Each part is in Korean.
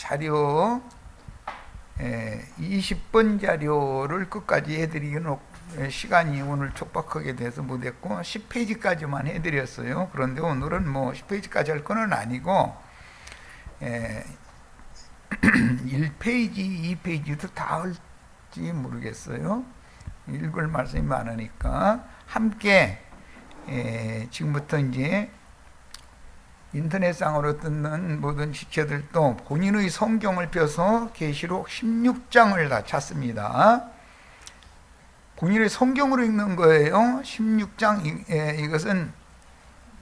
자료 20번 자료를 끝까지 해드리기는 시간이 오늘 촉박하게 돼서 못했고 10페이지까지만 해드렸어요. 그런데 오늘은 뭐 10페이지까지 할 건 아니고 1페이지, 2페이지도 다 할지 모르겠어요. 읽을 말씀이 많으니까 함께 지금부터 이제 인터넷상으로 듣는 모든 지체들도 본인의 성경을 펴서 계시록 16장을 다 찾습니다. 본인의 성경으로 읽는 거예요. 16장 이것은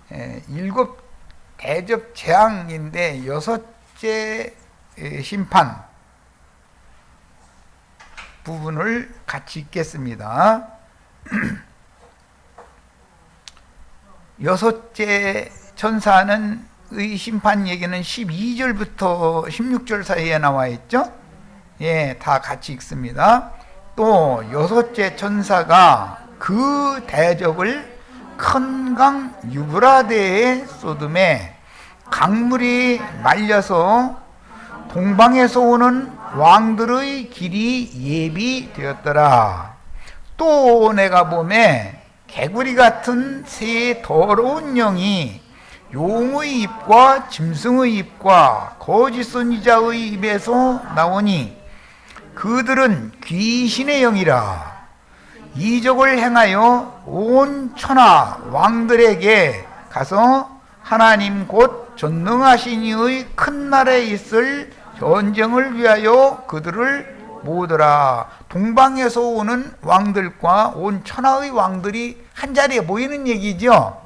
7 대접 재앙인데 6째 심판 부분을 같이 읽겠습니다. 6째 천사는 의 심판 얘기는 12절부터 16절 사이에 나와 있죠. 예, 다 같이 읽습니다. 또 6째 천사가 그 대접을 큰 강 유브라데에 쏟음에 강물이 말려서 동방에서 오는 왕들의 길이 예비되었더라. 또 내가 보매 개구리 같은 새 더러운 영이 용의 입과 짐승의 입과 거짓 선지자의 입에서 나오니 그들은 귀신의 영이라. 이적을 행하여 온 천하 왕들에게 가서 하나님 곧 전능하신 이의 큰 날에 있을 전쟁을 위하여 그들을 모으더라. 동방에서 오는 왕들과 온 천하의 왕들이 한자리에 모이는 얘기죠.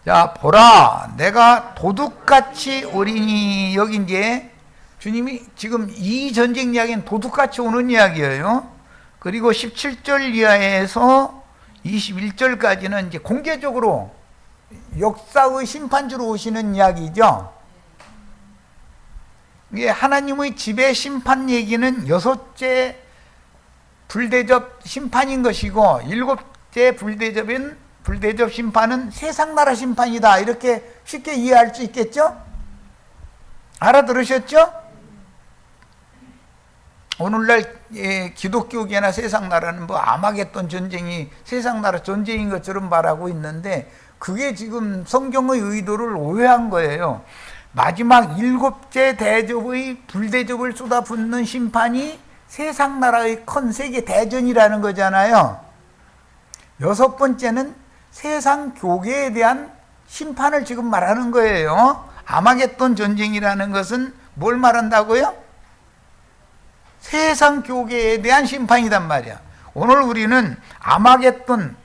자, 보라, 내가 도둑같이 오리니. 여기 이제 주님이 지금 이 전쟁 이야기는 도둑같이 오는 이야기예요. 그리고 17절 이하에서 21절까지는 이제 공개적으로 역사의 심판주로 오시는 이야기죠. 이게 하나님의 지배 심판 얘기는 6째 불대접 심판인 것이고 7째 불대접 심판은 세상 나라 심판이다. 이렇게 쉽게 이해할 수 있겠죠? 알아들으셨죠? 오늘날 기독교계나 세상 나라는 뭐 아마겟돈 전쟁이 세상 나라 전쟁인 것처럼 말하고 있는데 그게 지금 성경의 의도를 오해한 거예요. 마지막 7째 대접의 불대접을 쏟아붓는 심판이 세상 나라의 큰 세계 대전이라는 거잖아요. 6번째는 세상 교계에 대한 심판을 지금 말하는 거예요. 아마겟돈 전쟁이라는 것은 뭘 말한다고요? 세상 교계에 대한 심판이단 말이야. 오늘 우리는 아마겟돈,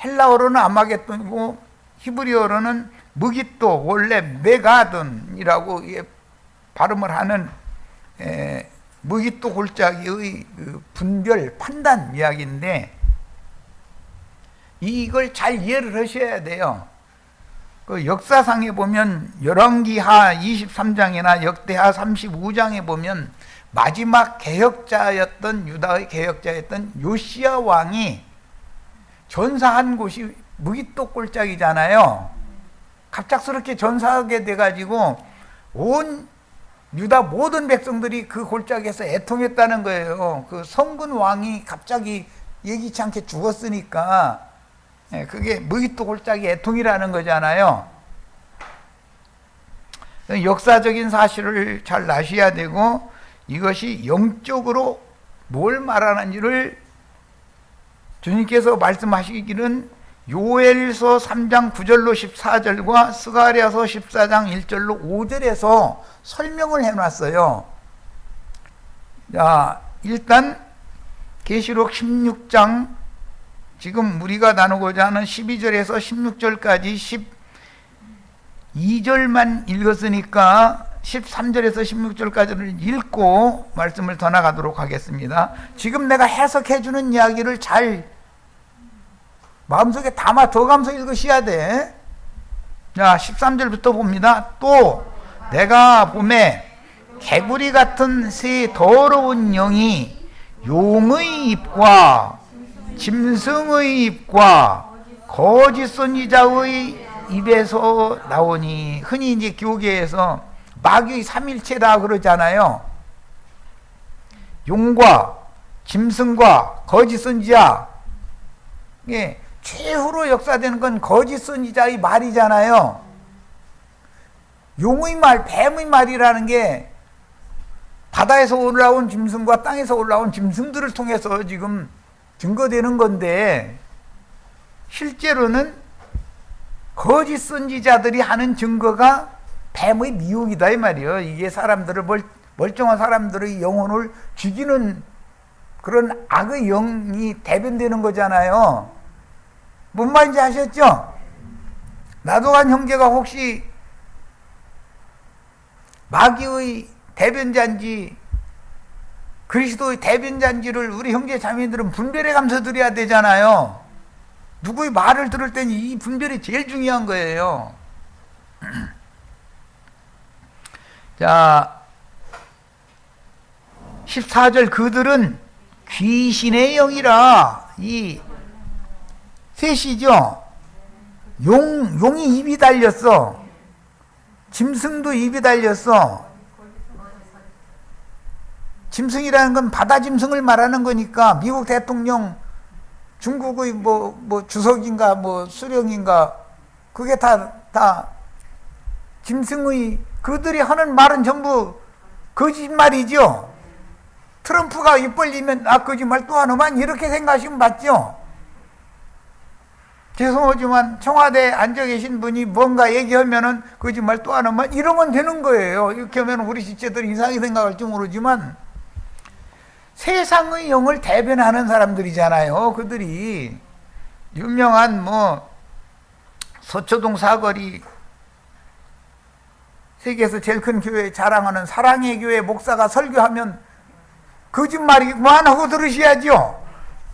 헬라어로는 아마겟돈이고 히브리어로는 무기또, 원래 메가돈이라고 발음을 하는 무기또 골짜기의 분별, 판단 이야기인데 이걸 잘 이해를 하셔야 돼요. 그 역사상에 보면 열왕기하 23장이나 역대하 35장에 보면 마지막 개혁자였던 유다의 개혁자였던 요시야 왕이 전사한 곳이 무기또 골짜기잖아요. 갑작스럽게 전사하게 돼가지고 온 유다 모든 백성들이 그 골짜기에서 애통했다는 거예요. 그 성군 왕이 갑자기 예기치 않게 죽었으니까 그게 무기또 골짜기 애통이라는 거잖아요. 역사적인 사실을 잘 아셔야 되고 이것이 영적으로 뭘 말하는지를 주님께서 말씀하시기는 요엘서 3장 9절로 14절과 스가랴서 14장 1절로 5절에서 설명을 해놨어요. 자, 일단 계시록 16장 지금 우리가 나누고자 하는 12절에서 16절까지 12절만 읽었으니까 13절에서 16절까지를 읽고 말씀을 더 나가도록 하겠습니다. 지금 내가 해석해 주는 이야기를 잘 마음속에 담아 더가면서 읽으셔야 돼. 자, 13절부터 봅니다. 또 내가 보매 개구리 같은 새 더러운 영이 용의 입과 짐승의 입과 거짓 선지자의 입에서 나오니. 흔히 이제 교계에서 마귀의 삼일체다 그러잖아요. 용과 짐승과 거짓 선지자. 예, 최후로 역사되는 건 거짓 선지자의 말이잖아요. 용의 말, 뱀의 말이라는 게 바다에서 올라온 짐승과 땅에서 올라온 짐승들을 통해서 지금 증거되는 건데, 실제로는 거짓 선지자들이 하는 증거가 뱀의 미혹이다 이 말이에요. 이게 사람들을, 멀쩡한 사람들의 영혼을 죽이는 그런 악의 영이 대변되는 거잖아요. 뭔 말인지 아셨죠? 나도한 형제가 혹시 마귀의 대변자인지 그리스도의 대변자인지를 우리 형제 자매들은 분별해 가면서 드려야 되잖아요. 누구의 말을 들을 땐 이 분별이 제일 중요한 거예요. 자, 14절 그들은 귀신의 영이라. 이 셋이죠. 용이 입이 달렸어. 짐승도 입이 달렸어. 짐승이라는 건 바다 짐승을 말하는 거니까 미국 대통령, 중국의 뭐 주석인가 뭐 수령인가, 그게 다 짐승의, 그들이 하는 말은 전부 거짓말이죠. 트럼프가 입 벌리면 거짓말 또 하노만 이렇게 생각하시면 맞죠? 죄송하지만 청와대에 앉아 계신 분이 뭔가 얘기하면은 거짓말 또 하노만 이러면 되는 거예요. 이렇게 하면 우리 지체들이 이상하게 생각할지 모르지만 세상의 영을 대변하는 사람들이잖아요. 그들이 유명한 서초동 사거리 세계에서 제일 큰 교회 자랑하는 사랑의 교회 목사가 설교하면 거짓말이구만 하고 들으셔야죠.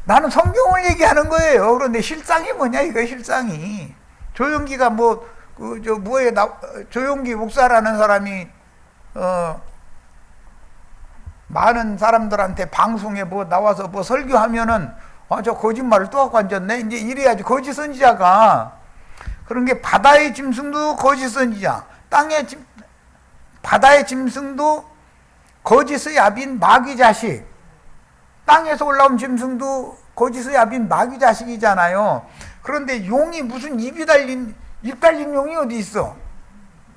나는 성경을 얘기하는 거예요. 그런데 실상이 뭐냐, 이거 실상이. 조용기가 조용기 목사라는 사람이, 많은 사람들한테 방송에 나와서 설교하면은, 저 거짓말을 또 하고 앉았네? 이제 이래야지. 거짓 선지자가. 그런 게 바다의 짐승도 거짓 선지자, 바다의 짐승도 거짓의 아비인 마귀 자식, 땅에서 올라온 짐승도 거짓의 아비인 마귀 자식이잖아요. 그런데 용이 무슨 입 달린 용이 어디 있어?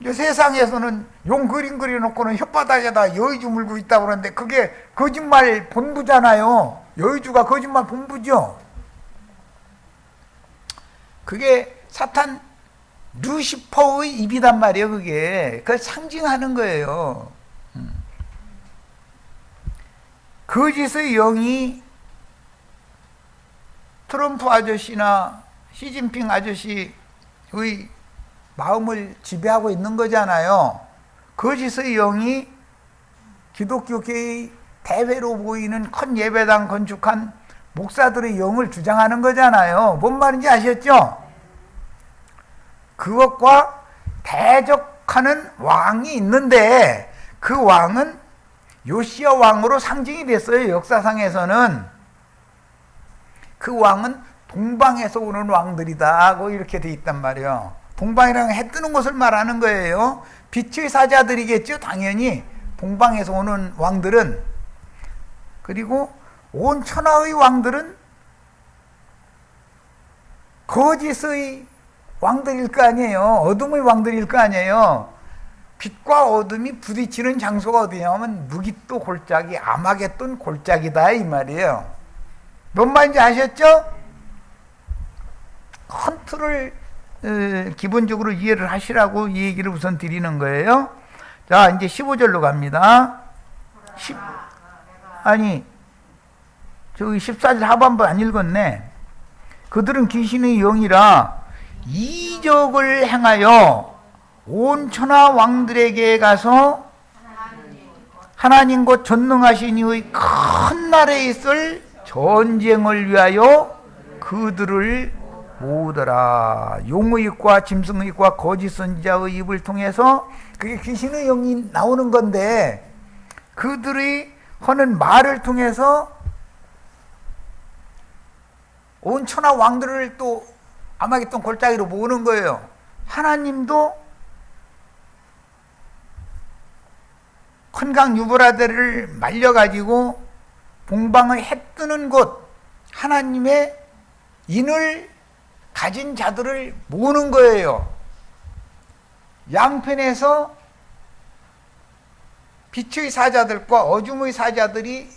세상에서는 용 그림 그려놓고는 혓바닥에다 여의주 물고 있다고 그러는데 그게 거짓말 본부잖아요. 여의주가 거짓말 본부죠. 그게 사탄 루시퍼의 입이단 말이에요. 그걸 상징하는 거예요. 거짓의 영이 트럼프 아저씨나 시진핑 아저씨의 마음을 지배하고 있는 거잖아요. 거짓의 영이 기독교계의 대회로 보이는 큰 예배당 건축한 목사들의 영을 주장하는 거잖아요. 뭔 말인지 아셨죠? 그것과 대적하는 왕이 있는데 그 왕은 요시야 왕으로 상징이 됐어요. 역사상에서는. 그 왕은 동방에서 오는 왕들이다 하고 이렇게 돼 있단 말이에요. 동방이라는 해 뜨는 곳을 말하는 거예요. 빛의 사자들이겠죠, 당연히. 동방에서 오는 왕들은. 그리고 온 천하의 왕들은 거짓의 왕들일 거 아니에요. 어둠의 왕들일 거 아니에요. 빛과 어둠이 부딪히는 장소가 어디냐면 무깃도 골짜기, 아마겟돈 골짜기다 이 말이에요. 뭔 말인지 아셨죠? 큰 틀을 기본적으로 이해를 하시라고 이 얘기를 우선 드리는 거예요. 자, 이제 15절로 갑니다. 저기 14절 하반부 안 읽었네. 그들은 귀신의 영이라 이적을 행하여 온 천하 왕들에게 가서 하나님 곧 전능하신 이의 큰 날에 있을 전쟁을 위하여 그들을 모으더라. 용의 입과 짐승의 입과 거짓 선지자의 입을 통해서 그게 귀신의 영이 나오는 건데 그들이 하는 말을 통해서 온 천하 왕들을 또 아마겟돈 골짜기로 모으는 거예요. 하나님도 큰강 유브라데를 말려가지고 동방의 해 뜨는 곳 하나님의 인을 가진 자들을 모으는 거예요. 양편에서 빛의 사자들과 어둠의 사자들이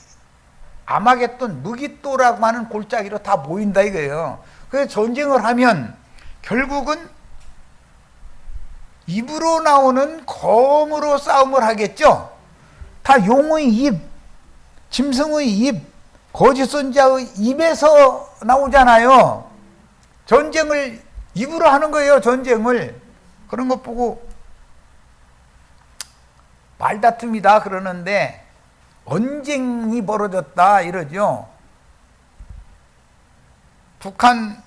아마겟돈 무기또라고 하는 골짜기로 다 모인다 이거예요. 그래서 전쟁을 하면 결국은 입으로 나오는 검으로 싸움을 하겠죠. 다 용의 입, 짐승의 입, 거짓 선자의 입에서 나오잖아요. 전쟁을 입으로 하는 거예요. 전쟁을. 그런 것 보고 말다툼이다 그러는데 언쟁이 벌어졌다 이러죠. 북한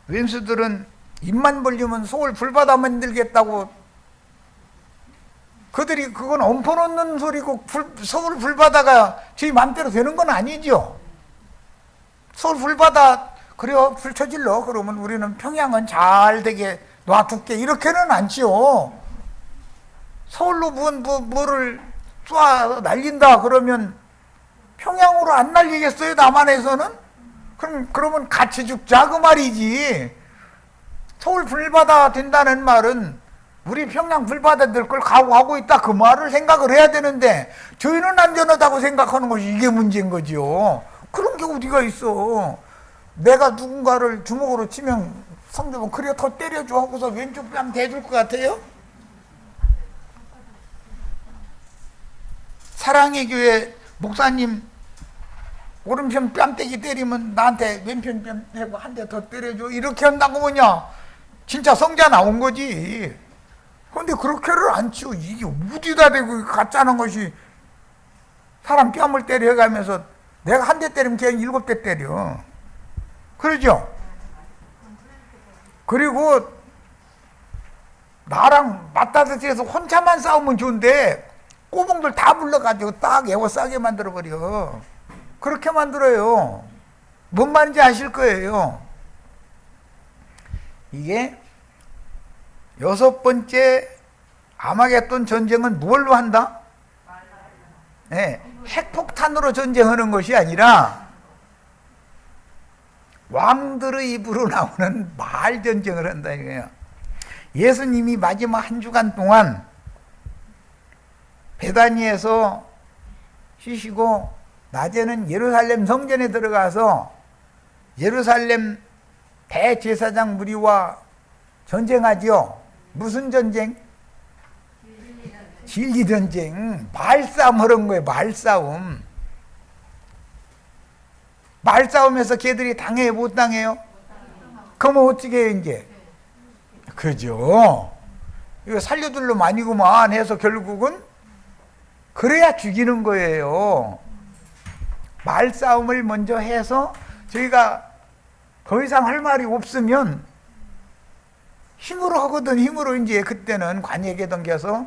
왼수들은 입만 벌리면 서울 불바다 만들겠다고, 그들이 그건 엎어놓는 소리고 서울 불바다가 저희 마음대로 되는 건 아니죠. 서울 불바다 그래요 불 쳐질러 그러면 우리는 평양은 잘 되게 놔둘게 이렇게는 않지요. 서울로 뭐를 쏴 날린다 그러면 평양으로 안 날리겠어요 남한에서는? 그러면 같이 죽자 그 말이지. 서울 불바다 된다는 말은 우리 평양 불바다 될 걸 각오하고 있다 그 말을 생각을 해야 되는데 저희는 안전하다고 생각하는 것이 이게 문제인 거죠. 그런 게 어디가 있어. 내가 누군가를 주먹으로 치면 상대방 그래 더 때려줘 하고서 왼쪽 뺨 대줄 것 같아요? 사랑의 교회 목사님 오른편 뺨때기 때리면 나한테 왼편 뺨 대고 한 대 더 때려줘 이렇게 한다고 뭐냐. 진짜 성자 나온 거지. 그런데 그렇게를 안 치고 이게 어디다 대고 가짜는 것이 사람 뺨을 때려가면서 내가 한 대 때리면 걔는 7대 때려. 그러죠? 그리고 나랑 맞다듯이해서 혼자만 싸우면 좋은데 꼬봉들 다 불러가지고 딱 에워싸게 만들어버려. 그렇게 만들어요. 뭔 말인지 아실 거예요. 이게 6번째 아마겟돈 전쟁은 뭘로 한다? 네, 핵폭탄으로 전쟁하는 것이 아니라 왕들의 입으로 나오는 말 전쟁을 한다 이거예요. 예수님이 마지막 한 주간 동안 베다니에서 쉬시고 낮에는 예루살렘 성전에 들어가서 예루살렘 대제사장 무리와 전쟁하죠. 무슨 전쟁? 진리 전쟁. 말싸움 하는 거예요. 말싸움. 말싸움에서 걔들이 당해요? 못 당해요? 그러면 어떻게 해요 이제? 그죠. 이거 살려둘러 아니구만 해서 결국은 그래야 죽이는 거예요. 말싸움을 먼저 해서 저희가 더 이상 할 말이 없으면 힘으로 하거든. 힘으로 이제 그때는 관역에 던겨서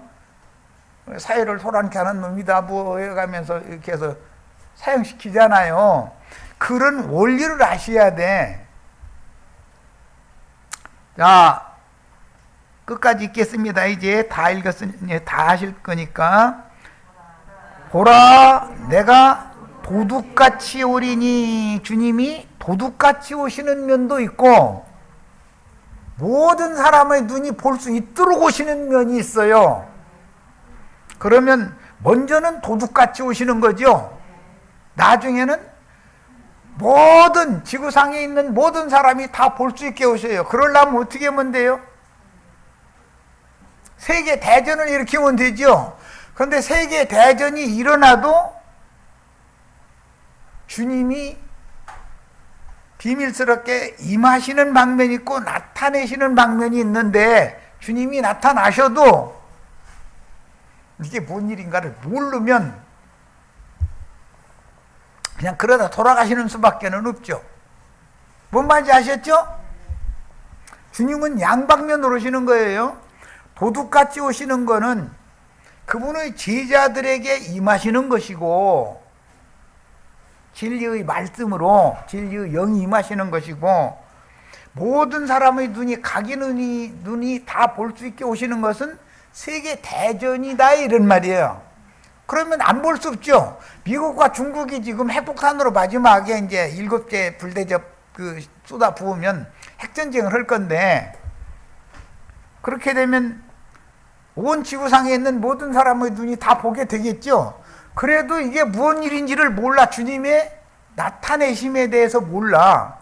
사회를 소란케 하는 놈이다 뭐 해가면서 이렇게 해서 사형시키잖아요. 그런 원리를 아셔야 돼. 자, 끝까지 읽겠습니다. 이제 다 읽었으니 다 하실 거니까. 보라, 내가 도둑같이 오리니. 주님이 도둑같이 오시는 면도 있고 모든 사람의 눈이 볼 수 있도록 오시는 면이 있어요. 그러면 먼저는 도둑같이 오시는 거죠. 나중에는 모든 지구상에 있는 모든 사람이 다 볼 수 있게 오셔요. 그러려면 어떻게 하면 돼요? 세계 대전을 일으키면 되죠. 그런데 세계 대전이 일어나도 주님이 비밀스럽게 임하시는 방면이 있고 나타내시는 방면이 있는데 주님이 나타나셔도 이게 뭔 일인가를 모르면 그냥 그러다 돌아가시는 수밖에는 없죠. 뭔 말인지 아셨죠? 주님은 양방면으로 오시는 거예요. 도둑같이 오시는 거는 그분의 제자들에게 임하시는 것이고 진리의 말씀으로 진리의 영이 임하시는 것이고 모든 사람의 눈이 각인 눈이 다 볼 수 있게 오시는 것은 세계 대전이다 이런 말이에요. 그러면 안 볼 수 없죠. 미국과 중국이 지금 핵폭탄으로 마지막에 이제 7개 불대접 쏟아 부으면 핵전쟁을 할 건데, 그렇게 되면 온 지구상에 있는 모든 사람의 눈이 다 보게 되겠죠. 그래도 이게 무슨 일인지를 몰라. 주님의 나타내심에 대해서 몰라.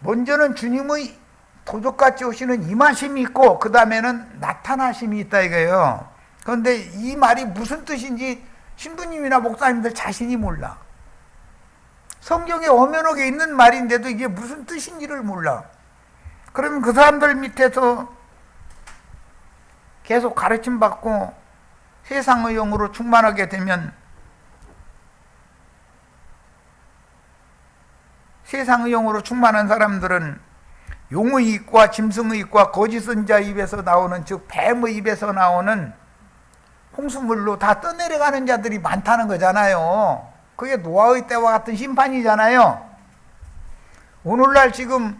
먼저는 주님의 도적같이 오시는 임하심이 있고 그 다음에는 나타나심이 있다 이거예요. 그런데 이 말이 무슨 뜻인지 신부님이나 목사님들 자신이 몰라. 성경에 엄연하게 있는 말인데도 이게 무슨 뜻인지를 몰라. 그러면 그 사람들 밑에서 계속 가르침 받고 세상의 영으로 충만하게 되면 세상의 영으로 충만한 사람들은 용의 입과 짐승의 입과 거짓 선자 입에서 나오는, 즉 뱀의 입에서 나오는 홍수물로 다 떠내려가는 자들이 많다는 거잖아요. 그게 노아의 때와 같은 심판이잖아요. 오늘날 지금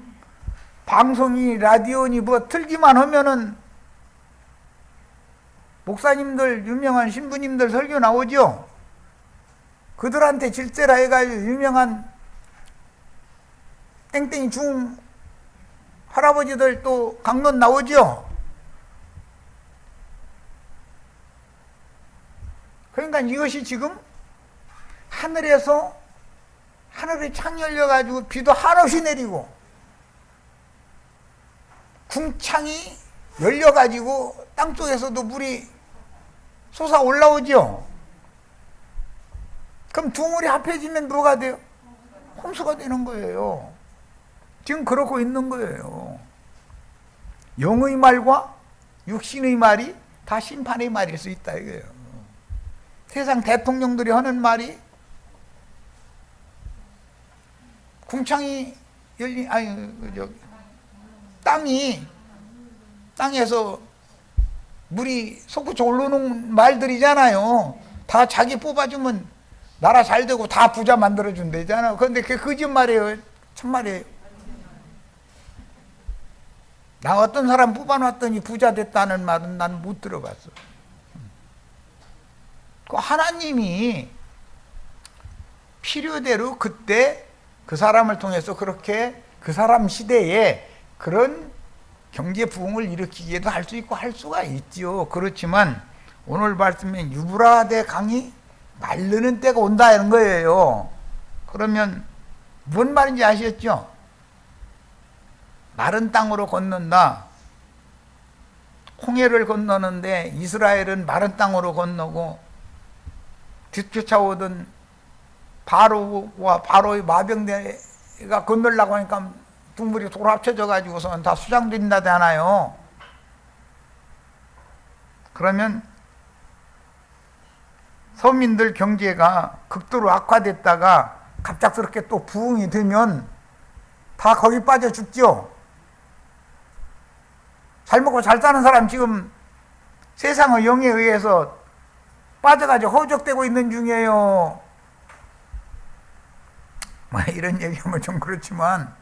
방송이 라디오니 뭐 틀기만 하면은 목사님들, 유명한 신부님들 설교 나오죠. 그들한테 질세라 해가지고 유명한 땡땡이 중 할아버지들 또 강론 나오죠. 그러니까 이것이 지금 하늘에서 하늘이 창 열려가지고 비도 한없이 내리고 궁창이 열려가지고 땅속에서도 물이 솟아 올라오죠. 그럼 두 물이 합해지면 뭐가 돼요? 홍수가 되는 거예요. 지금 그러고 있는 거예요. 영의 말과 육신의 말이 다 심판의 말일 수 있다 이거예요. 세상 대통령들이 하는 말이 궁창이 열린, 땅에서 물이 솟구쳐 올라오는 말들이잖아요. 다 자기 뽑아주면 나라 잘 되고 다 부자 만들어준대잖아요. 그런데 그게 거짓말이에요? 참말이에요? 나 어떤 사람 뽑아놨더니 부자 됐다는 말은 난 못 들어봤어. 그 하나님이 필요대로 그때 그 사람을 통해서 그렇게 그 사람 시대에 그런 경제 부흥을 일으키기도 할 수 있고 할 수가 있지요. 그렇지만 오늘 말씀에 유브라데 강이 마르는 때가 온다 이런 거예요. 그러면 뭔 말인지 아시겠죠? 마른 땅으로 건넌다. 홍해를 건너는데 이스라엘은 마른 땅으로 건너고 뒤쫓아오던 바로와 바로의 마병대가 건너려고 하니까 동물이 돌 합쳐져 가지고서는 다 수장된다잖아요. 그러면 서민들 경제가 극도로 악화됐다가 갑작스럽게 또 부흥이 되면 다 거기 빠져 죽죠. 잘 먹고 잘 사는 사람 지금 세상의 영에 의해서 빠져가지고 허우적대고 있는 중이에요. 뭐 이런 얘기하면 좀 그렇지만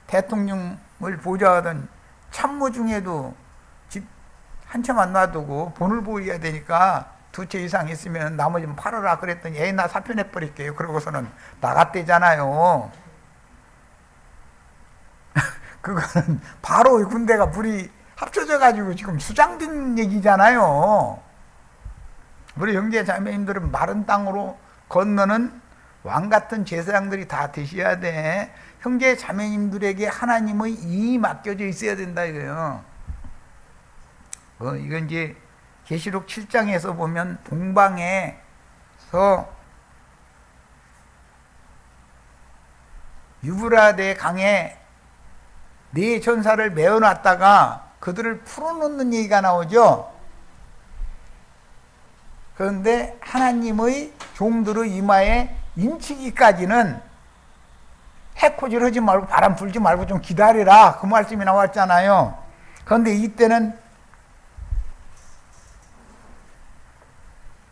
대통령을 보좌하던 참모 중에도 집 한 채만 놔두고 본을 보여야 되니까 2채 이상 있으면 나머지는 팔아라 그랬더니 에이 나 사표 내버릴게요. 그러고서는 나갔대잖아요. 그거는 바로 군대가 물이 합쳐져 가지고 지금 수장된 얘기잖아요. 우리 형제 자매님들은 마른 땅으로 건너는 왕 같은 제사장들이 다 되셔야 돼. 형제 자매님들에게 하나님의 이 맡겨져 있어야 된다 이거예요. 이건 이제 계시록 7장에서 보면 동방에서 유브라데 강에 4 천사를 메어놨다가 그들을 풀어놓는 얘기가 나오죠. 그런데 하나님의 종들의 이마에 인치기까지는 해코지 하지 말고 바람 불지 말고 좀 기다리라 그 말씀이 나왔잖아요. 그런데 이때는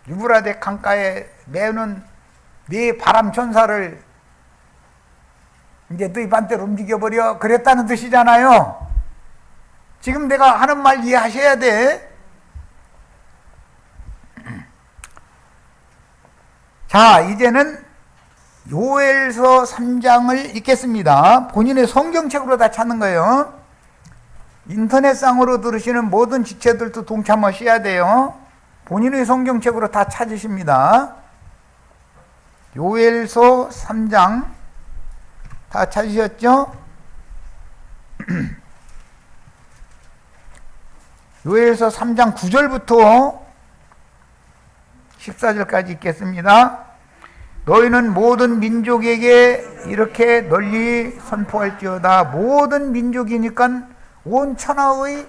유브라데 강가에 메어놓은 4 바람 천사를 이제 너희 반대로 움직여버려. 그랬다는 뜻이잖아요. 지금 내가 하는 말 이해하셔야 돼. 자, 이제는 요엘서 3장을 읽겠습니다. 본인의 성경책으로 다 찾는 거예요. 인터넷상으로 들으시는 모든 지체들도 동참하셔야 돼요. 본인의 성경책으로 다 찾으십니다. 요엘서 3장 다 찾으셨죠? 요엘서 3장 9절부터 14절까지 읽겠습니다. 너희는 모든 민족에게 이렇게 널리 선포할지어다. 모든 민족이니까 온 천하의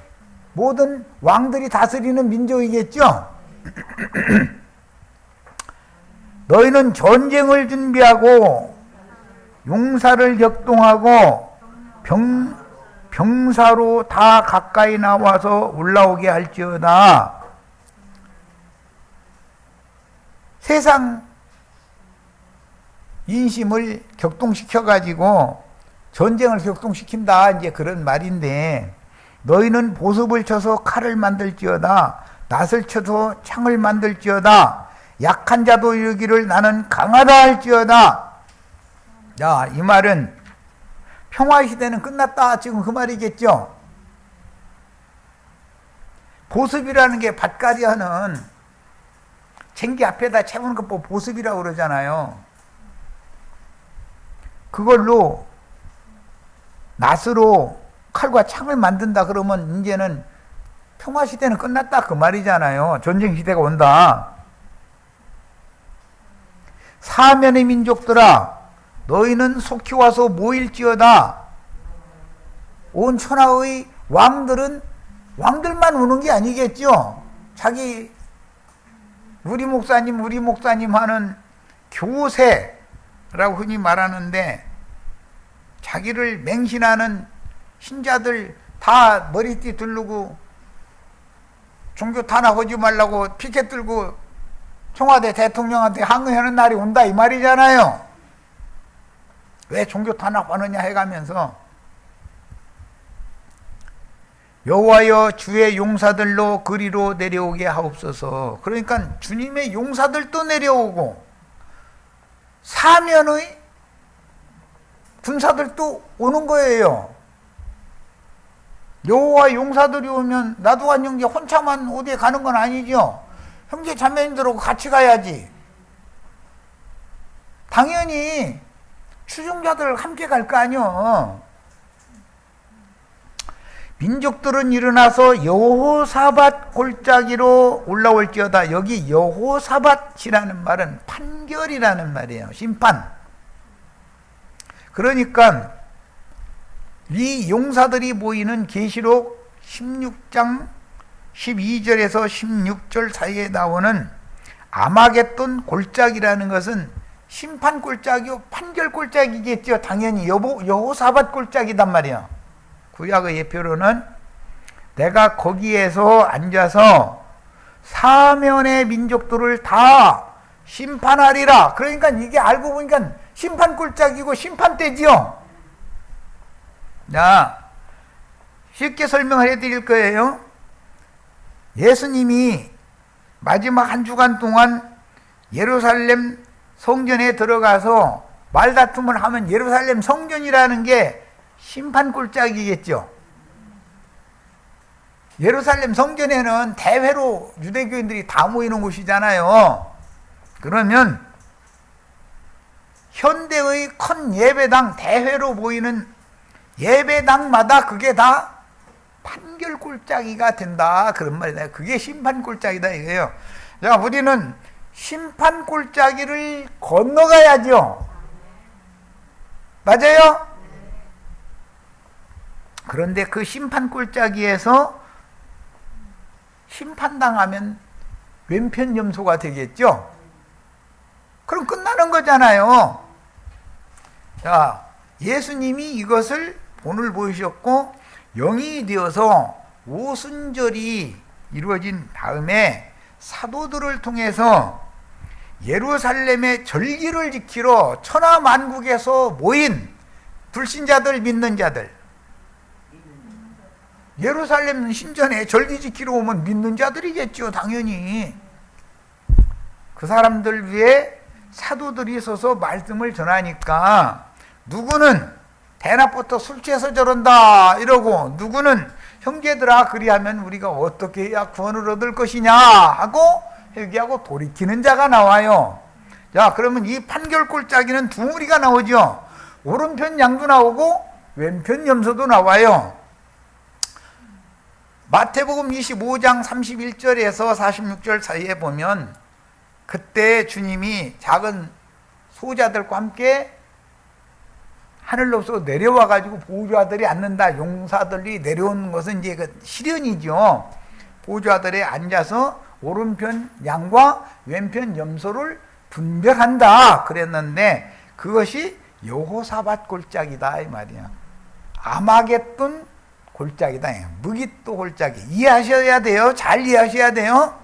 모든 왕들이 다스리는 민족이겠죠? 너희는 전쟁을 준비하고 용사를 격동하고 병사로 다 가까이 나와서 올라오게 할지어다. 세상 인심을 격동시켜가지고 전쟁을 격동시킨다, 이제 그런 말인데, 너희는 보습을 쳐서 칼을 만들지어다. 낫을 쳐서 창을 만들지어다. 약한 자도 이르기를 나는 강하다 할지어다. 자, 이 말은 평화시대는 끝났다, 지금 그 말이겠죠. 보습이라는 게 밭갈이 하는 쟁기 앞에다 채우는 것 보고 보습이라고 그러잖아요. 그걸로 낫으로 칼과 창을 만든다 그러면 이제는 평화시대는 끝났다, 그 말이잖아요. 전쟁시대가 온다. 사면의 민족들아, 너희는 속히 와서 모일지어다. 온 천하의 왕들은 왕들만 오는 게 아니겠죠. 자기 우리 목사님 하는 교세라고 흔히 말하는데, 자기를 맹신하는 신자들 다 머리띠 두르고 종교 탄압하지 말라고 피켓 들고 청와대 대통령한테 항의하는 날이 온다, 이 말이잖아요. 왜 종교 탄압하느냐 해가면서 여호와여 주의 용사들로 그리로 내려오게 하옵소서. 그러니까 주님의 용사들도 내려오고 사면의 군사들도 오는 거예요. 여호와 용사들이 오면 나도 한 형제 혼자만 어디에 가는 건 아니죠. 형제 자매님들하고 같이 가야지. 당연히 추종자들 함께 갈 거 아니요. 민족들은 일어나서 여호사밧 골짜기로 올라올지어다. 여기 여호사밧이라는 말은 판결이라는 말이에요. 심판. 그러니까 이 용사들이 모이는 계시록 16장 12절에서 16절 사이에 나오는 아마겟돈 골짜기라는 것은 심판 골짜기요, 판결 골짜기겠죠. 당연히 여호사밧 골짜기단 말이에요. 구약의 예표로는 내가 거기에서 앉아서 사면의 민족들을 다 심판하리라. 그러니까 이게 알고 보니까 심판 골짜기고 심판 때지요. 자, 쉽게 설명을 해드릴 거예요. 예수님이 마지막 한 주간 동안 예루살렘 성전에 들어가서 말다툼을 하면 예루살렘 성전이라는 게 심판 골짜기겠죠. 예루살렘 성전에는 대회로 유대교인들이 다 모이는 곳이잖아요. 그러면 현대의 큰 예배당 대회로 모이는 예배당마다 그게 다 판결 골짜기가 된다, 그런 말이다. 그게 심판 골짜기다 이거예요. 자, 우리는 심판 골짜기를 건너가야죠. 맞아요? 그런데 그 심판 골짜기에서 심판당하면 왼편염소가 되겠죠. 그럼 끝나는 거잖아요. 자, 예수님이 이것을 본을 보이셨고 영이 되어서 오순절이 이루어진 다음에 사도들을 통해서 예루살렘의 절기를 지키러 천하만국에서 모인 불신자들, 믿는 자들. 예루살렘 신전에 절기 지키러 오면 믿는 자들이겠죠, 당연히. 그 사람들 위해 사도들이 서서 말씀을 전하니까 누구는 대낮부터 술 취해서 저런다 이러고, 누구는 형제들아 그리하면 우리가 어떻게 해야 구원을 얻을 것이냐 하고 회개하고 돌이키는 자가 나와요. 자, 그러면 이 판결 골짜기는 두 무리가 나오죠. 오른편 양도 나오고 왼편 염소도 나와요. 마태복음 25장 31절에서 46절 사이에 보면 그때 주님이 작은 소자들과 함께 하늘로서 내려와 가지고 보좌들이 앉는다. 용사들이 내려오는 것은 이제 그 시련이죠. 보좌들에 앉아서 오른편 양과 왼편 염소를 분별한다 그랬는데, 그것이 여호사밧 골짜기다 이 말이야. 아마겟돈 골짜기다. 무깃도 골짜기. 이해하셔야 돼요. 잘 이해하셔야 돼요.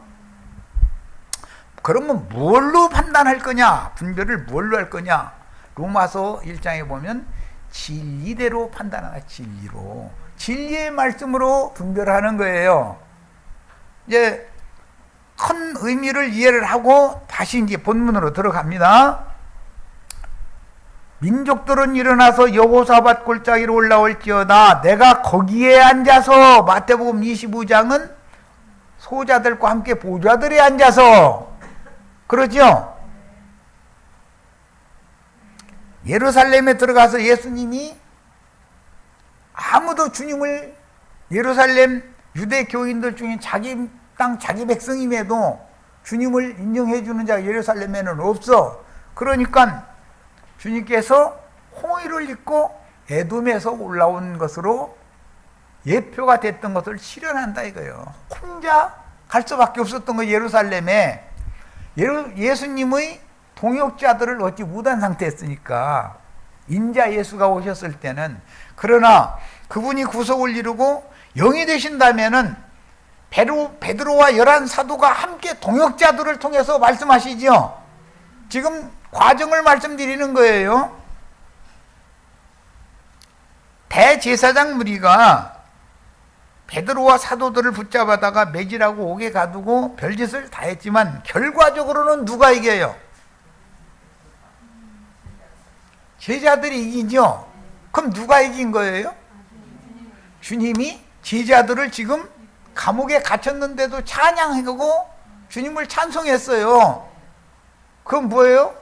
그러면 뭘로 판단할 거냐? 분별을 뭘로 할 거냐? 로마서 1장에 보면 진리대로 판단하라. 진리로. 진리의 말씀으로 분별하는 거예요. 이제 큰 의미를 이해를 하고 다시 이제 본문으로 들어갑니다. 민족들은 일어나서 여호사밧 골짜기로 올라올지어다. 내가 거기에 앉아서, 마태복음 25장은 소자들과 함께 보좌들에 앉아서, 그러죠? 예루살렘에 들어가서 예수님이 아무도 주님을, 예루살렘 유대 교인들 중에 자기 땅 자기 백성임에도 주님을 인정해 주는 자가 예루살렘에는 없어. 그러니까 주님께서 홍의를 입고 에돔에서 올라온 것으로 예표가 됐던 것을 실현한다 이거예요. 혼자 갈 수밖에 없었던 거 예루살렘에. 예수님의 동역자들을 얻지 못한 상태였으니까, 인자 예수가 오셨을 때는. 그러나 그분이 구속을 이루고 영이 되신다면은 베드로와 11사도가 함께 동역자들을 통해서 말씀하시죠. 지금 과정을 말씀드리는 거예요. 대제사장 무리가 베드로와 사도들을 붙잡아다가 매질하고 옥에 가두고 별짓을 다 했지만 결과적으로는 누가 이겨요? 제자들이 이기죠. 그럼 누가 이긴 거예요? 주님이 제자들을 지금 감옥에 갇혔는데도 찬양하고 주님을 찬송했어요. 그건 뭐예요?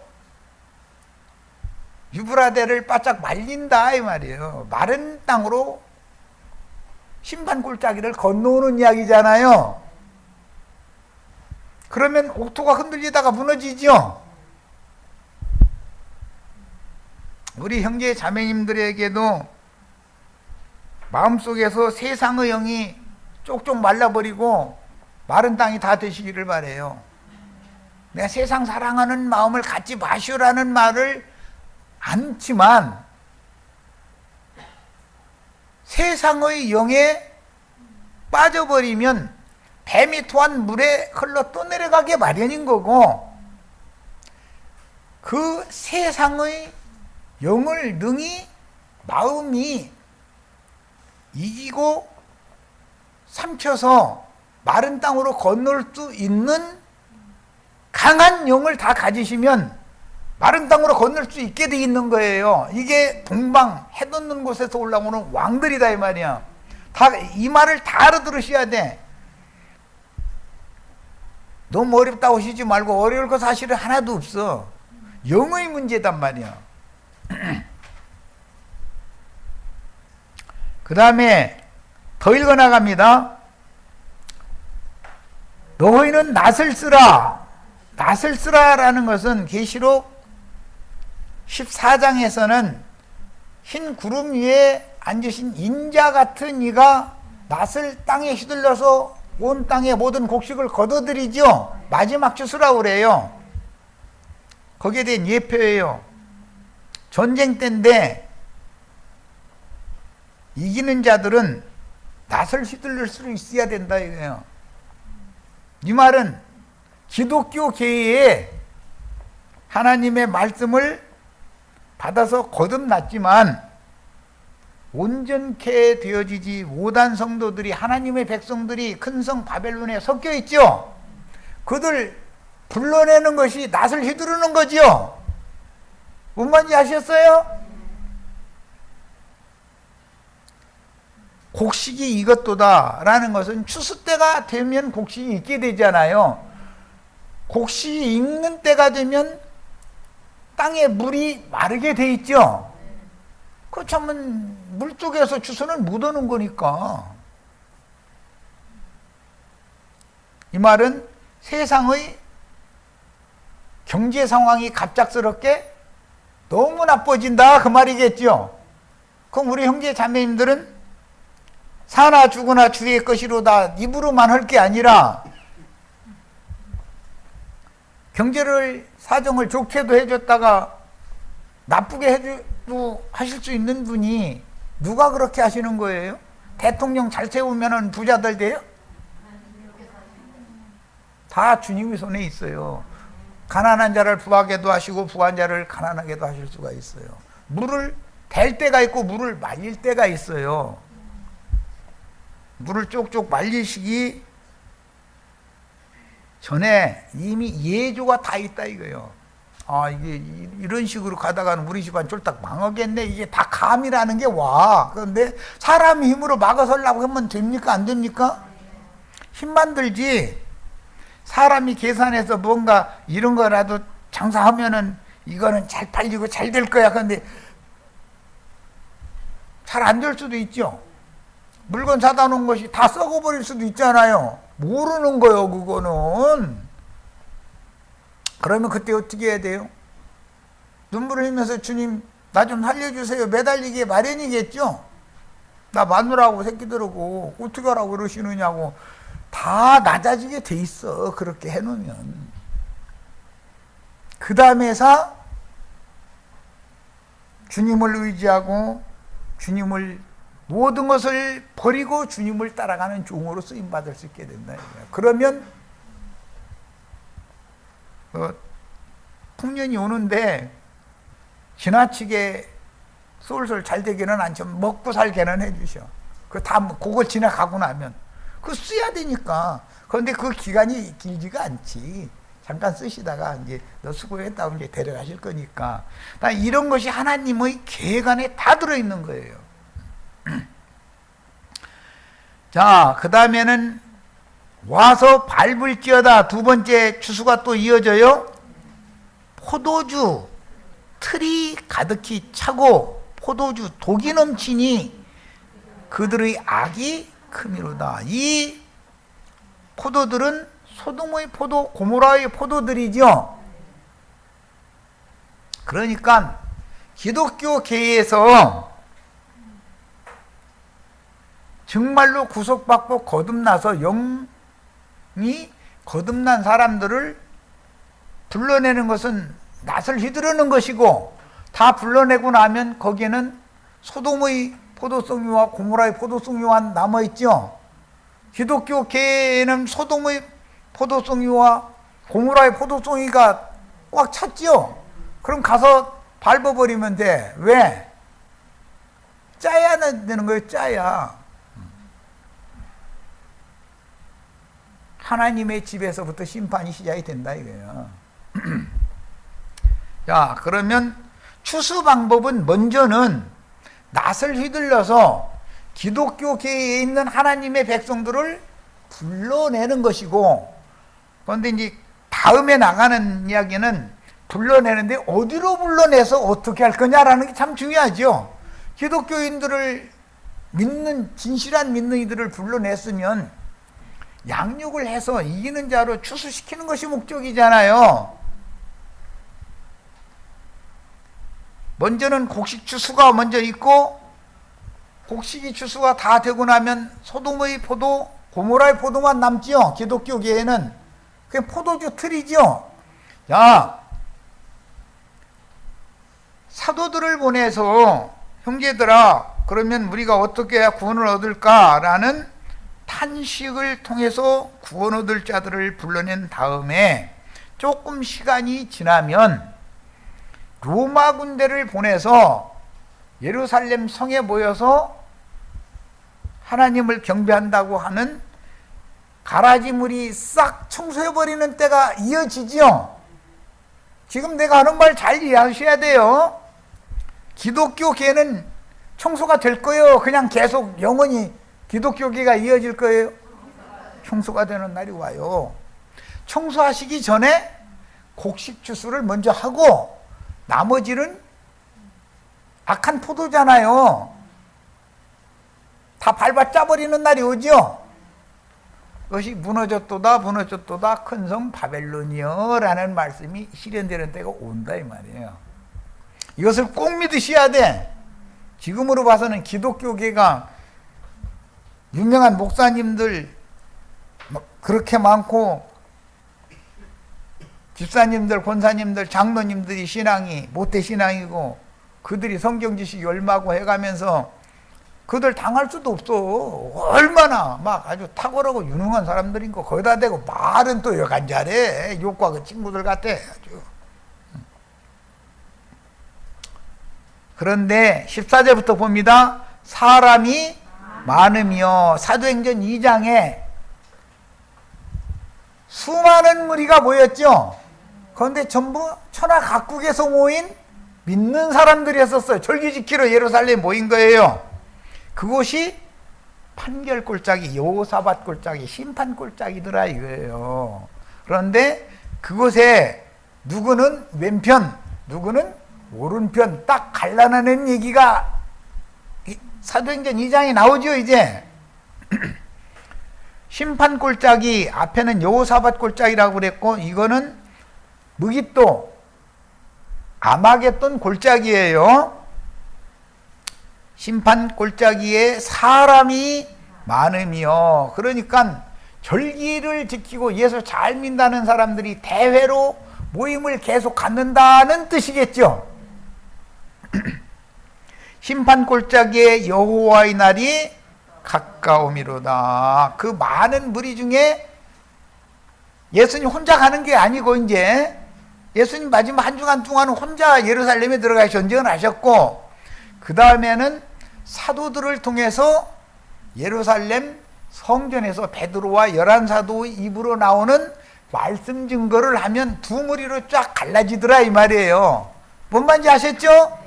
유브라데를 바짝 말린다 이 말이에요. 마른 땅으로 심판 골짜기를 건너오는 이야기잖아요. 그러면 옥토가 흔들리다가 무너지죠. 우리 형제 자매님들에게도 마음속에서 세상의 영이 쪽쪽 말라버리고 마른 땅이 다 되시기를 바라요. 내가 세상 사랑하는 마음을 갖지 마시오라는 말을 않지만 세상의 영에 빠져버리면 뱀이 토한 물에 흘러 떠내려가게 마련인 거고, 그 세상의 영을 능히 마음이 이기고 삼켜서 마른 땅으로 건널 수 있는 강한 영을 다 가지시면 마른 땅으로 건널 수 있게 돼 있는 거예요. 이게 동방 해 돋는 곳에서 올라오는 왕들이다 이 말이야. 다 이 말을 다 알아들으셔야 돼. 너무 어렵다고 하시지 말고, 어려울 거 사실은 하나도 없어. 영의 문제단 말이야. 그 다음에 더 읽어나갑니다. 너희는 낫을 쓰라. 낫을 쓰라라는 것은 계시록 14장에서는 흰 구름 위에 앉으신 인자 같은 이가 낫을 땅에 휘둘러서 온 땅의 모든 곡식을 거둬들이죠. 마지막 추수라고 그래요. 거기에 대한 예표예요. 전쟁 때인데 이기는 자들은 낫을 휘둘릴 수 있어야 된다 이거예요. 이 말은 기독교 계에 하나님의 말씀을 받아서 거듭났지만 온전케 되어지지 못한 성도들이, 하나님의 백성들이 큰 성 바벨론에 섞여 있죠. 그들 불러내는 것이 낫을 휘두르는 거죠. 뭔 말인지 아셨어요? 곡식이 익었도다 라는 것은 추수 때가 되면 곡식이 익게 되잖아요. 곡식이 익는 때가 되면 땅에 물이 마르게 돼 있죠. 그렇다면 물속에서 추수는 못 오는 거니까. 이 말은 세상의 경제 상황이 갑작스럽게 너무 나빠진다 그 말이겠죠. 그럼 우리 형제 자매님들은 사나 죽으나 주의 것이로다 입으로만 할 게 아니라 경제를 사정을 좋게도 해줬다가 나쁘게 해도 하실 수 있는 분이 누가 그렇게 하시는 거예요? 대통령 잘 세우면 부자들 돼요? 다 주님의 손에 있어요. 가난한 자를 부하게도 하시고 부한 자를 가난하게도 하실 수가 있어요. 물을 댈 때가 있고 물을 말릴 때가 있어요. 물을 쪽쪽 말리시기 전에 이미 예조가 다 있다 이거예요. 아, 이게 이런 식으로 가다가는 우리 집안 쫄딱 망하겠네. 이게 다 감이라는 게 와. 그런데 사람 힘으로 막아서려고 하면 됩니까? 안 됩니까? 힘만 들지. 사람이 계산해서 뭔가 이런 거라도 장사하면은 이거는 잘 팔리고 잘 될 거야. 그런데 잘 안 될 수도 있죠. 물건 사다 놓은 것이 다 썩어버릴 수도 있잖아요. 모르는 거예요, 그거는. 그러면 그때 어떻게 해야 돼요? 눈물을 흘리면서 주님, 나 좀 살려주세요. 매달리기에 마련이겠죠? 나 마누라하고 새끼들하고 어떻게 하라고 그러시느냐고. 다 낮아지게 돼 있어, 그렇게 해놓으면. 그 다음에서 주님을 의지하고 주님을 모든 것을 버리고 주님을 따라가는 종으로 쓰임받을 수 있게 된다. 그러면 풍년이 오는데 지나치게 쏠쏠 잘 되기는 않죠. 먹고 살게는 해주셔. 그걸 지나가고 나면 그거 써야 되니까. 그런데 그 기간이 길지가 않지. 잠깐 쓰시다가 이제 너 수고했다고 이제 데려가실 거니까. 이런 것이 하나님의 계획 안에 다 들어있는 거예요. 자, 그 다음에는 와서 밟을지어다. 두 번째 추수가 또 이어져요. 포도주 틀이 가득히 차고 포도주 독이 넘치니 그들의 악이 크미로다. 이 포도들은 소돔의 포도, 고모라의 포도들이죠. 그러니까 기독교계에서 정말로 구속받고 거듭나서 영이 거듭난 사람들을 불러내는 것은 낫을 휘두르는 것이고, 다 불러내고 나면 거기에는 소돔의 포도송이와 고모라의 포도송이와 남아있죠. 기독교계에는 소돔의 포도송이와 고모라의 포도송이가 꽉 찼죠. 그럼 가서 밟아버리면 돼. 왜? 짜야 되는 거예요. 짜야. 하나님의 집에서부터 심판이 시작이 된다 이거예요. 자, 그러면 추수 방법은 먼저는 낫을 휘둘러서 기독교계에 있는 하나님의 백성들을 불러내는 것이고, 그런데 이제 다음에 나가는 이야기는 불러내는데 어디로 불러내서 어떻게 할 거냐라는 게 참 중요하죠. 기독교인들을 믿는, 진실한 믿는 이들을 불러냈으면 양육을 해서 이기는 자로 추수시키는 것이 목적이잖아요. 먼저는 곡식 추수가 먼저 있고, 곡식이 추수가 다 되고 나면 소돔의 포도, 고모라의 포도만 남지요. 기독교계에는 그게 포도주 틀이죠. 자, 사도들을 보내서 형제들아, 그러면 우리가 어떻게 해야 구원을 얻을까라는 탄식을 통해서 구원 얻을 자들을 불러낸 다음에 조금 시간이 지나면 로마 군대를 보내서 예루살렘 성에 모여서 하나님을 경배한다고 하는 가라지물이 싹 청소해버리는 때가 이어지죠. 지금 내가 하는 말 잘 이해하셔야 돼요. 기독교계는 청소가 될 거예요? 그냥 계속 영원히 기독교계가 이어질 거예요? 청소가 되는 날이 와요. 청소하시기 전에 곡식 추수를 먼저 하고 나머지는 악한 포도잖아요. 다 밟아 짜버리는 날이 오죠. 그것이 무너졌도다 큰 성 바벨론이여 라는 말씀이 실현되는 때가 온다 이 말이에요. 이것을 꼭 믿으셔야 돼. 지금으로 봐서는 기독교계가 유명한 목사님들 그렇게 많고 집사님들, 권사님들, 장로님들이 신앙이 모태신앙이고 그들이 성경 지식이 얼마고 해가면서 그들 당할 수도 없어. 얼마나 막 아주 탁월하고 유능한 사람들인 거 거기다 대고 말은 또 여간 잘해. 욕과 그 친구들 같아 아주. 그런데 14절부터 봅니다. 사람이 많으며 사도행전 2장에 수많은 무리가 모였죠. 그런데 전부 천하 각국에서 모인 믿는 사람들이었었어요. 절기 지키러 예루살렘에 모인 거예요. 그곳이 판결 골짜기, 여호사밧 골짜기, 심판 골짜기더라 이거예요. 그런데 그곳에 누구는 왼편, 누구는 오른편 딱 갈라내는 얘기가 사도행전 2장에 나오죠 이제. 심판 골짜기 앞에는 여호사밧 골짜기라고 그랬고 이거는 무깃도 아마겟돈 골짜기예요. 심판 골짜기에 사람이 많으며, 그러니까 절기를 지키고 예수 잘 믿는다는 사람들이 대회로 모임을 계속 갖는다는 뜻이겠죠. 심판 골짜기에 여호와의 날이 가까움이로다. 그 많은 무리 중에 예수님 혼자 가는 게 아니고 이제 예수님 마지막 한 주간 동안은 혼자 예루살렘에 들어가 전쟁을 하셨고 그 다음에는 사도들을 통해서 예루살렘 성전에서 베드로와 11사도 입으로 나오는 말씀 증거를 하면 두 무리로 쫙 갈라지더라 이 말이에요. 뭔 말인지 아셨죠?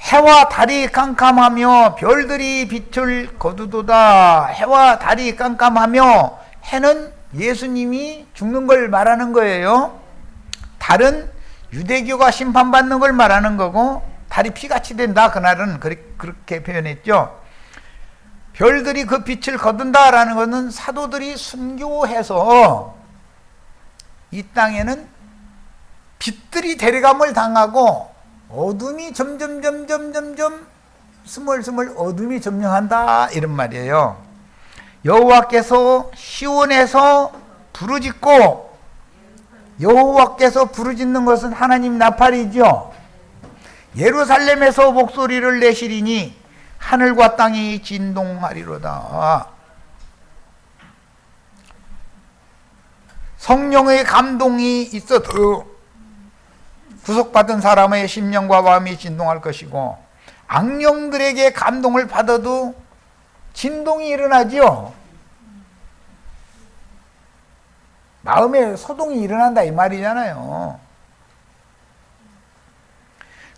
해와 달이 깜깜하며 별들이 빛을 거두도다. 해와 달이 깜깜하며, 해는 예수님이 죽는 걸 말하는 거예요. 달은 유대교가 심판받는 걸 말하는 거고 달이 피같이 된다. 그날은 그렇게 표현했죠. 별들이 그 빛을 거둔다라는 것은 사도들이 순교해서 이 땅에는 빛들이 데려감을 당하고 어둠이 점점 스멀스멀 어둠이 점령한다 이런 말이에요. 여호와께서 시온에서 부르짖고, 여호와께서 부르짖는 것은 하나님 나팔이죠. 예루살렘에서 목소리를 내시리니 하늘과 땅이 진동하리로다. 성령의 감동이 있어도 구속받은 사람의 심령과 마음이 진동할 것이고, 악령들에게 감동을 받아도 진동이 일어나죠. 마음에 소동이 일어난다 이 말이잖아요.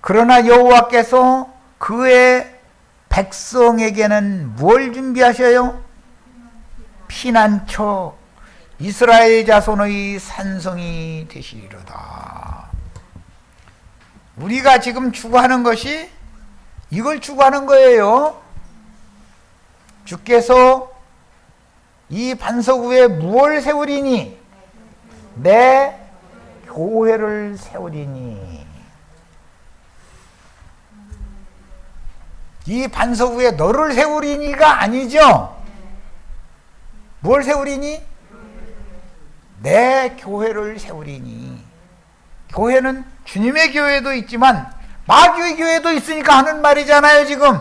그러나 여호와께서 그의 백성에게는 뭘 준비하셔요? 피난처, 이스라엘 자손의 산성이 되시리로다. 우리가 지금 추구하는 것이 이걸 추구하는 거예요. 주께서 이 반석 위에 무엇을 세우리니? 내 교회를 세우리니. 이 반석 위에 너를 세우리니가 아니죠. 뭘 세우리니? 내 교회를 세우리니. 교회는 주님의 교회도 있지만 마귀의 교회도 있으니까 하는 말이잖아요. 지금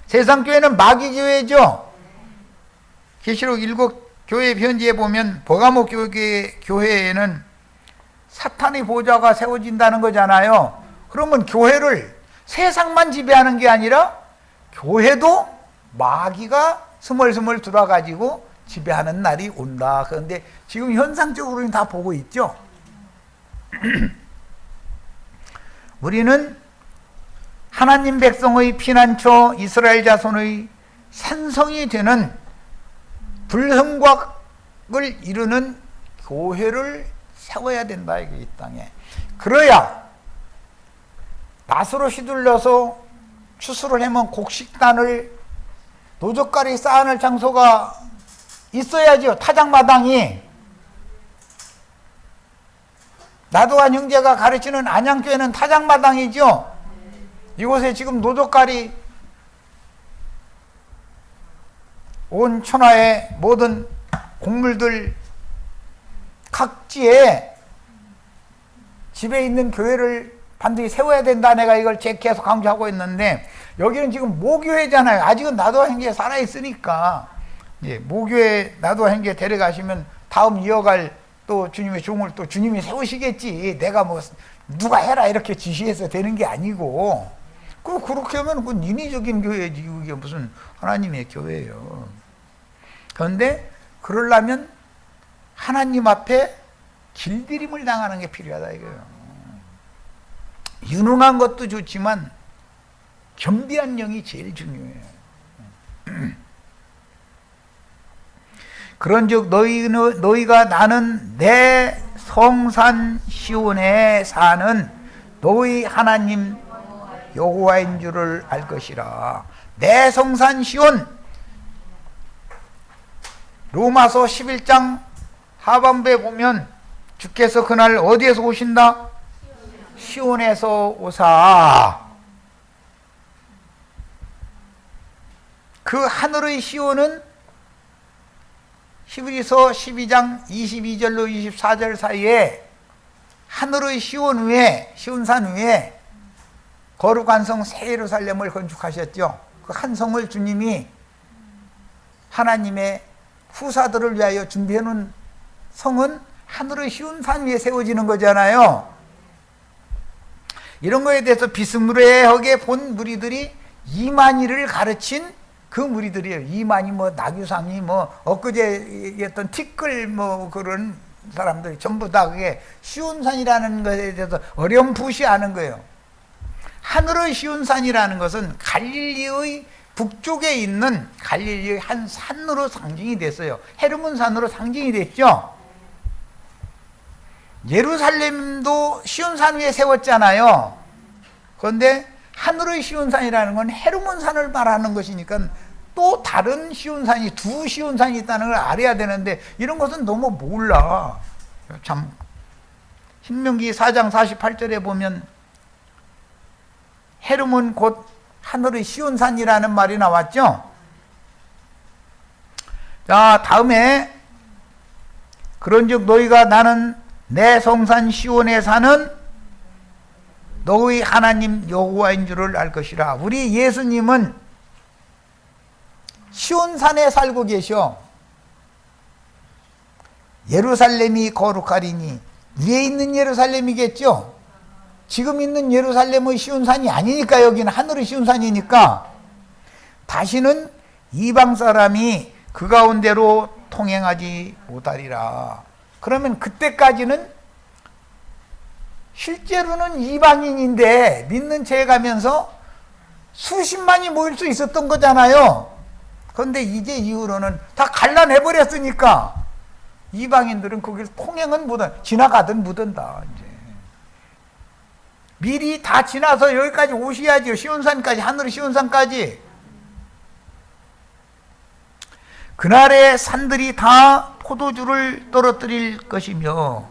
세상 교회는 마귀 교회죠. 계시록 7 교회 편지에 보면 버가모 교회에는 사탄의 보좌가 세워진다는 거잖아요. 그러면 교회를 세상만 지배하는 게 아니라 교회도 마귀가 스멀스멀 들어와가지고 지배하는 날이 온다. 그런데 지금 현상적으로는 다 보고 있죠. 우리는 하나님 백성의 피난처 이스라엘 자손의 산성이 되는 불성곽을 이루는 교회를 세워야 된다. 이 땅에. 그래야 낫으로 휘둘려서 추수를 해면 곡식단을 노젓가리 쌓아놓을 장소가 있어야죠. 타작마당이. 나도한 형제가 가르치는 안양교회는 타작마당이죠. 이곳에 지금 노젓가리 온 천하의 모든 곡물들 각지에 집에 있는 교회를 반드시 세워야 된다. 내가 이걸 계속 강조하고 있는데 여기는 지금 모교회잖아요. 아직은 나도한 형제 살아있으니까 모교회 나도한 형제 데려가시면 다음 이어갈 또 주님의 종을 또 주님이 세우시겠지. 내가 뭐 누가 해라 이렇게 지시해서 되는 게 아니고 그렇게 하면 그 인위적인 교회지. 이게 무슨 하나님의 교회예요. 그런데 그러려면 하나님 앞에 길들임을 당하는 게 필요하다 이거예요. 유능한 것도 좋지만 겸비한 영이 제일 중요해요. 그런즉 너희가 나는 내 성산 시온에 사는 너희 하나님 여호와인 줄을 알 것이라. 내 성산 시온. 로마서 11장 하반부에 보면 주께서 그날 어디에서 오신다? 시온에서 오사. 그 하늘의 시온은 히브리서 12장 22절로 24절 사이에 하늘의 시온 위에, 시온산 위에 거룩한 성 새 예루살렘을 건축하셨죠. 그 한 성을 주님이 하나님의 후사들을 위하여 준비해 놓은 성은 하늘의 시온산 위에 세워지는 거잖아요. 이런 거에 대해서 비스무리하게 본 무리들이 이만희를 가르친 그 무리들이에요. 이만희 나규상이 엊그제 했던 티끌 그런 사람들이 전부 다 그게 시온산이라는 것에 대해서 어렴풋이 아는 거예요. 하늘의 시온산이라는 것은 갈릴리의 북쪽에 있는 갈릴리의 한 산으로 상징이 됐어요. 헤르몬 산으로 상징이 됐죠. 예루살렘도 시온산 위에 세웠잖아요. 그런데 하늘의 시온산이라는 건 헤르몬 산을 말하는 것이니까 또 다른 시온산이, 두 시온산이 있다는 걸 알아야 되는데 이런 것은 너무 몰라. 참 신명기 4장 48절에 보면 헤르몬 곧 하늘의 시온산이라는 말이 나왔죠. 자, 다음에 그런즉 너희가 나는 내 성산 시온에 사는 너희 하나님 여호와인 줄을 알 것이라. 우리 예수님은 시온산에 살고 계셔. 예루살렘이 거룩하리니 위에 있는 예루살렘이겠죠. 지금 있는 예루살렘의 시온산이 아니니까 여기는 하늘의 시온산이니까 다시는 이방 사람이 그 가운데로 통행하지 못하리라. 그러면 그때까지는 실제로는 이방인인데 믿는 채 가면서 수십만이 모일 수 있었던 거잖아요. 그런데 이제 이후로는 다 갈라내버렸으니까 이방인들은 거길 통행은 못한, 지나가든 묻은다. 이제 미리 다 지나서 여기까지 오셔야죠. 시온산까지, 하늘의 시온산까지. 그날의 산들이 다 포도주를 떨어뜨릴 것이며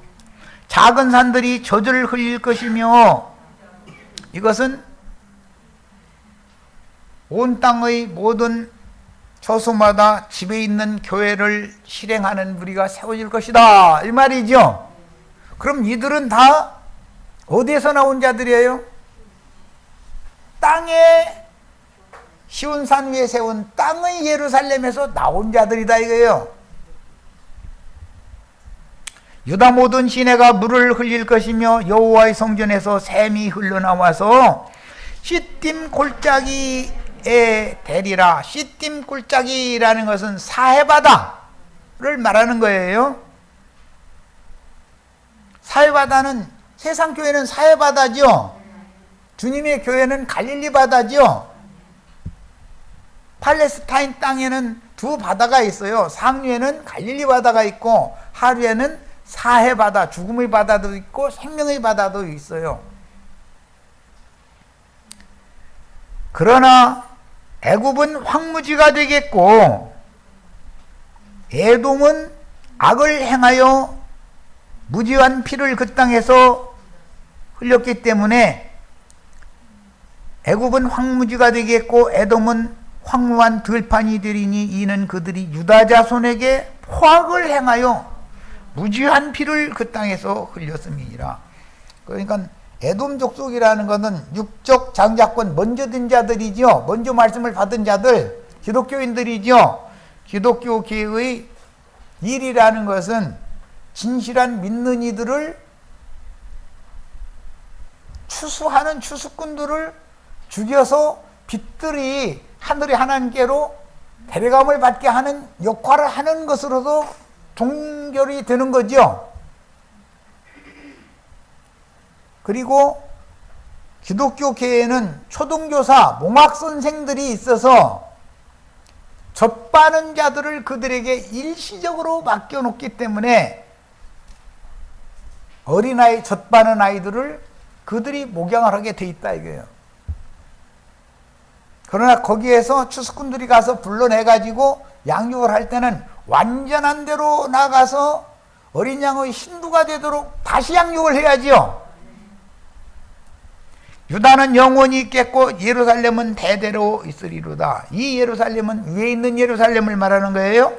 작은 산들이 젖을 흘릴 것이며 이것은 온 땅의 모든 저수마다 집에 있는 교회를 실행하는 무리가 세워질 것이다 이 말이죠. 그럼 이들은 다 어디에서 나온 자들이에요? 땅에 시온산 위에 세운 땅의 예루살렘에서 나온 자들이다 이거예요. 유다 모든 시내가 물을 흘릴 것이며 여호와의 성전에서 샘이 흘러나와서 시딤 골짜기에 대리라. 시딤 골짜기라는 것은 사해바다를 말하는 거예요. 사해바다는, 세상 교회는 사해바다죠. 주님의 교회는 갈릴리 바다죠. 팔레스타인 땅에는 두 바다가 있어요. 상류에는 갈릴리 바다가 있고 하류에는 사해바다, 죽음의 바다도 있고 생명의 바다도 있어요. 그러나 애굽은 황무지가 되겠고 에돔은 악을 행하여 무지한 피를 그 땅에서 흘렸기 때문에 애굽은 황무지가 되겠고 에돔은 황무한 들판이 되리니 이는 그들이 유다 자손에게 포악을 행하여 무지한 피를 그 땅에서 흘렸음이니라. 그러니까 에돔 족속이라는 것은 육적 장자권 먼저 든 자들이죠. 먼저 말씀을 받은 자들, 기독교인들이죠. 기독교 계의 일이라는 것은 진실한 믿는 이들을 추수하는 추수꾼들을 죽여서 빛들이 하늘의 하나님께로 데려감을 받게 하는 역할을 하는 것으로도 종결이 되는 거죠. 그리고 기독교 계에는 초등교사, 몽학선생들이 있어서 젖바는 자들을 그들에게 일시적으로 맡겨놓기 때문에 어린아이, 젖바는 아이들을 그들이 목양을 하게 돼 있다 이거예요. 그러나 거기에서 추수꾼들이 가서 불러내가지고 양육을 할 때는 완전한 대로 나가서 어린 양의 신부가 되도록 다시 양육을 해야지요. 유다는 영원히 있겠고 예루살렘은 대대로 있으리로다. 이 예루살렘은 위에 있는 예루살렘을 말하는 거예요.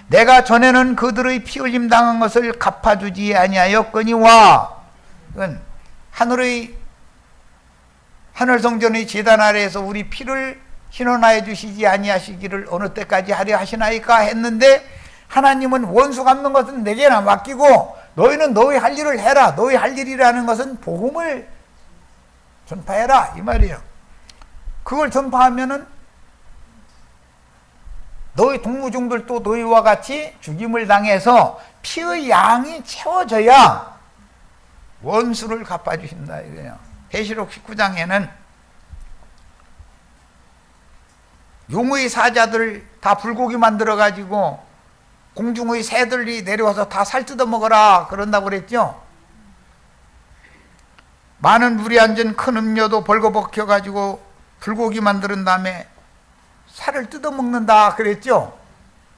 내가 전에는 그들의 피 흘림 당한 것을 갚아주지 아니하였거니와, 하늘 성전의 제단 아래에서 우리 피를 희원하여 주시지 아니하시기를 어느 때까지 하려 하시나이까 했는데, 하나님은 원수 갚는 것은 내게나 맡기고 너희는 너희 할 일을 해라. 너희 할 일이라는 것은 복음을 전파해라 이 말이에요. 그걸 전파하면은 너희 동무종들도 너희와 같이 죽임을 당해서 피의 양이 채워져야 원수를 갚아주신다 이거예요. 계시록 19장에는 용의 사자들 다 불고기 만들어 가지고 공중의 새들이 내려와서 다 살 뜯어 먹어라 그런다고 그랬죠. 많은 물이 앉은 큰 음료도 벌거벗겨 가지고 불고기 만드는 다음에 살을 뜯어 먹는다 그랬죠.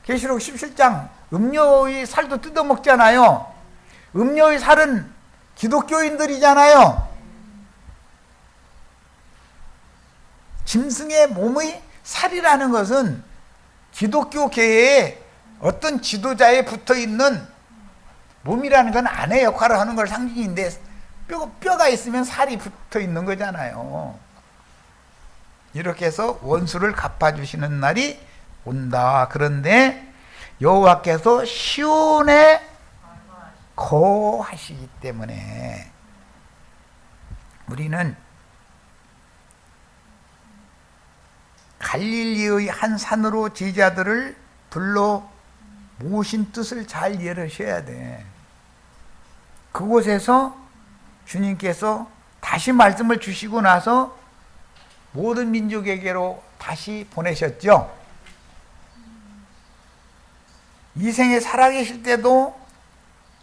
계시록 17장 음료의 살도 뜯어 먹잖아요. 음료의 살은 기독교인들이잖아요. 짐승의 몸의 살이라는 것은 기독교계에 어떤 지도자에 붙어있는 몸이라는 건 안의 역할을 하는 걸 상징인데 뼈가 있으면 살이 붙어있는 거잖아요. 이렇게 해서 원수를 갚아주시는 날이 온다. 그런데 여호와께서 시온에 거하시기 때문에 우리는 갈릴리의 한 산으로 제자들을 불러 모신 뜻을 잘 이해하셔야 돼. 그곳에서 주님께서 다시 말씀을 주시고 나서 모든 민족에게로 다시 보내셨죠. 이 생에 살아계실 때도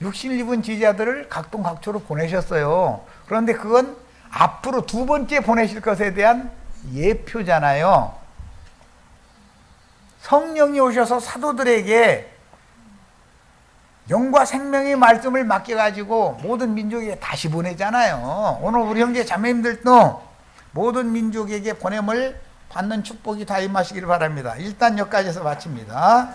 육신을 입은 제자들을 각동각초로 보내셨어요. 그런데 그건 앞으로 두 번째 보내실 것에 대한 예표잖아요. 성령이 오셔서 사도들에게 영과 생명의 말씀을 맡겨가지고 모든 민족에게 다시 보내잖아요. 오늘 우리 형제 자매님들도 모든 민족에게 보냄을 받는 축복이 다 임하시기를 바랍니다. 일단 여기까지 해서 마칩니다.